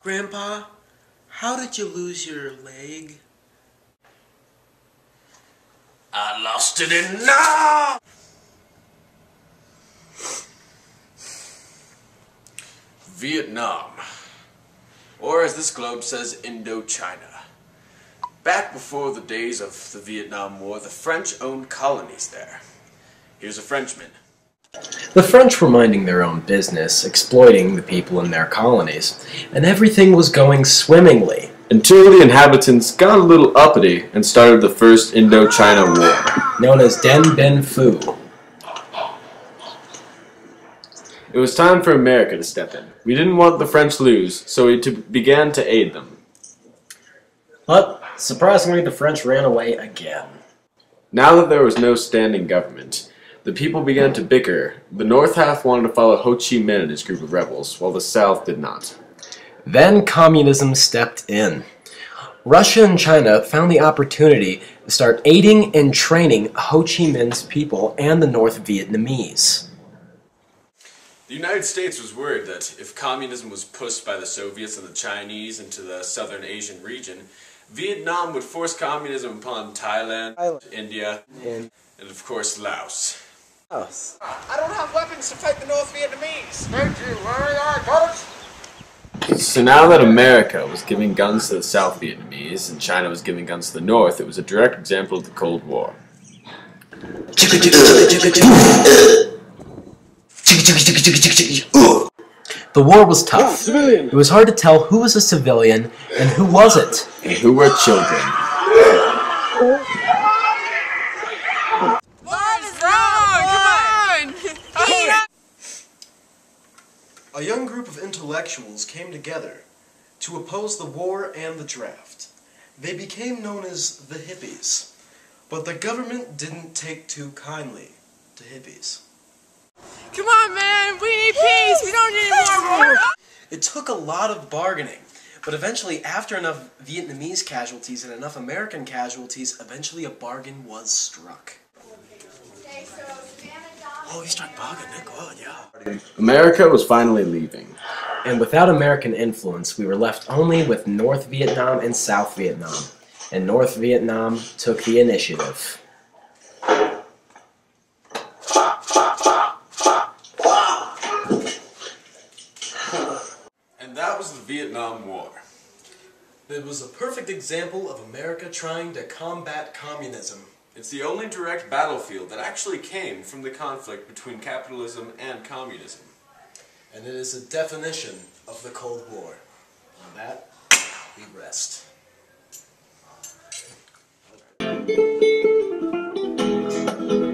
Grandpa, how did you lose your leg? I lost it in love! Vietnam, or as this globe says, Indochina. Back before the days of the Vietnam War, the French owned colonies there. Here's a Frenchman. The French were minding their own business, exploiting the people in their colonies, and everything was going swimmingly. Until the inhabitants got a little uppity and started the First Indochina War, known as Dien Bien Phu. It was time for America to step in. We didn't want the French to lose, so we began to aid them. But, surprisingly, the French ran away again. Now that there was no standing government, the people began to bicker. The North half wanted to follow Ho Chi Minh and his group of rebels, while the South did not. Then communism stepped in. Russia and China found the opportunity to start aiding and training Ho Chi Minh's people and the North Vietnamese. The United States was worried that if communism was pushed by the Soviets and the Chinese into the Southern Asian region, Vietnam would force communism upon Thailand, India, and of course Laos. I don't have weapons to fight the North Vietnamese. Thank you, Larry. I got it. So now that America was giving guns to the South Vietnamese and China was giving guns to the North, it was a direct example of the Cold War. The war was tough. It was hard to tell who was a civilian and who wasn't. And who were children. A young group of intellectuals came together to oppose the war and the draft. They became known as the hippies, but the government didn't take too kindly to hippies. Come on, man! We need peace! We don't need more war! It took a lot of bargaining, but eventually, after enough Vietnamese casualties and enough American casualties, eventually a bargain was struck. Oh, he struck bargain, good, yeah. America was finally leaving. And without American influence, we were left only with North Vietnam and South Vietnam. And North Vietnam took the initiative. And that was the Vietnam War. It was a perfect example of America trying to combat communism. It's the only direct battlefield that actually came from the conflict between capitalism and communism. And it is a definition of the Cold War. On that, we rest.